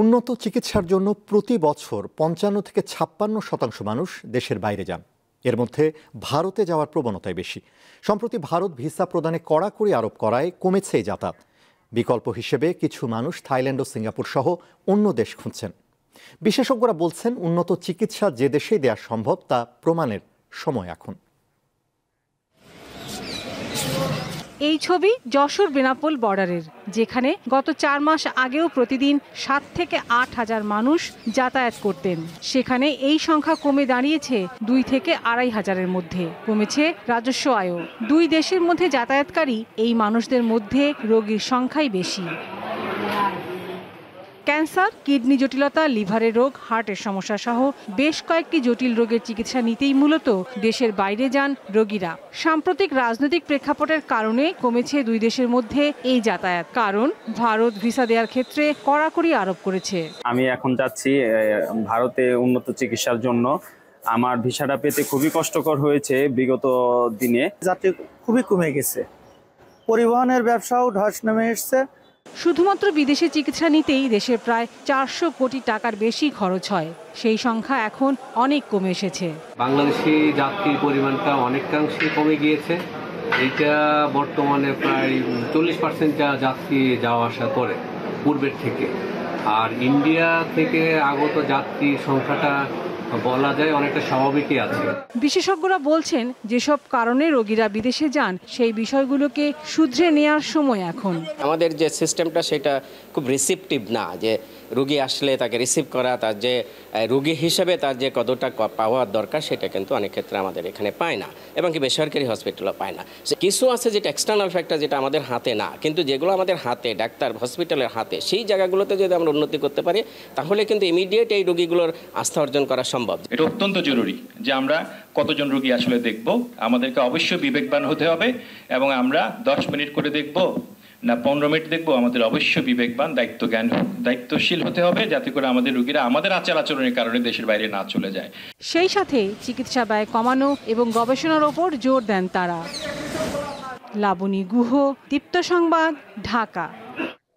উন্নত চিকিৎসার জন্য প্রতি বছর ৫৫ থেকে ৫৬% মানুষ দেশের বাইরে যান। এর মধ্যে ভারতে যাওয়ার প্রবণতাই বেশি। সম্প্রতি ভারত ভিসা প্রদানে কড়াকড়ি আরোপ করায় কমেছে এই যাতায়াত। বিকল্প হিসেবে কিছু মানুষ থাইল্যান্ড ও সিঙ্গাপুর সহ অন্য দেশ খুঁজছেন। বিশেষজ্ঞরা বলছেন, উন্নত চিকিৎসা যে দেশেই দেওয়া সম্ভব তা প্রমাণের সময় এখন। এই ছবি যশোর বেনাপোল বর্ডারের, যেখানে গত ৪ মাস আগেও প্রতিদিন ৭ থেকে ৮ হাজার মানুষ যাতায়াত করতেন। সেখানে এই সংখ্যা কমে দাঁড়িয়েছে ২ থেকে ২.৫ হাজারের মধ্যে। কমেছে রাজস্ব আয়ও। দুই দেশের মধ্যে যাতায়াতকারী এই মানুষদের মধ্যে রোগীর সংখ্যাই বেশি। ক্যান্সার, কিডনি জটিলতা, লিভারের রোগ, হার্টের সমস্যা সহ বেশ কয়েকটি জটিল রোগের চিকিৎসা নিতেই মূলত দেশের বাইরে যান রোগীরা। সাম্প্রতিক রাজনৈতিক প্রেক্ষাপটের কারণে কমেছে দুই দেশের মধ্যে এই যাতায়াত, কারণ ভারত ভিসা দেওয়ার ক্ষেত্রে কড়াকড়ি আরোপ করেছে। আমি এখন যাচ্ছি ভারতে উন্নত চিকিৎসার জন্য। আমার ভিসাটা পেতে খুবই কষ্টকর হয়েছে বিগত দিনে। যাত্রী খুবই কমে গেছে, পরিবহনের ব্যবসাও ধস নেমে এসছে। শুধুমাত্র বিদেশে চিকিৎসা নিতেই দেশের প্রায় ৪০০ কোটি টাকার বেশি খরচ হয়। সেই সংখ্যা এখন অনেক কমে এসেছে। বাংলাদেশি যাত্রীর পরিমাণটা অনেকাংশে কমে গিয়েছে। এটা বর্তমানে প্রায় ৪০% যাত্রী যাওয়া আসা করে পূর্বের থেকে। আর ইন্ডিয়া থেকে আগত যাত্রীর সংখ্যাটা বলা যায় অনেকটা স্বাভাবিকই আছে। বিশেষজ্ঞরা বলছেন, যেসব কারণে রোগীরা বিদেশে যান সেই বিষয়গুলোকে শুধরে নেওয়ার সময় এখন। আমাদের যে সিস্টেমটা সেটা খুব রিসিপটিভ না, যে রোগী আসলে তাকে রিসিভ করা, তার যে রোগী হিসেবে তার যে কতটা পাওয়ার দরকার সেটা কিন্তু অনেক ক্ষেত্রে আমাদের এখানে পায় না, এবং কি বেসরকারি হসপিটালও পায় না। কিছু আছে যেটা এক্সটার্নাল ফ্যাক্টর, যেটা আমাদের হাতে না, কিন্তু যেগুলো আমাদের হাতে, ডাক্তার হসপিটালের হাতে, সেই জায়গাগুলোতে যদি আমরা উন্নতি করতে পারি তাহলে কিন্তু ইমিডিয়েট এই রোগীগুলোর আস্থা অর্জন করা সম্ভব। এটা অত্যন্ত জরুরি যে আমরা কতজন রোগী আসলে দেখব। আমাদেরকে অবশ্যই বিবেকবান হতে হবে, এবং আমরা 10 মিনিট করে দেখব না 15 মিনিট দেখব, আমাদের অবশ্যই বিবেকবান, দায়িত্বশীল হতে হবে, যাতে করে আমাদের রোগীরা আমাদের আচার আচরণের কারণে দেশের বাইরে না চলে যায়। সেই সাথে চিকিৎসা ব্যয় কমানো এবং গবেষণার ওপর জোর দেন তারা। লাবণী গুহ, দীপ্ত সংবাদ, ঢাকা।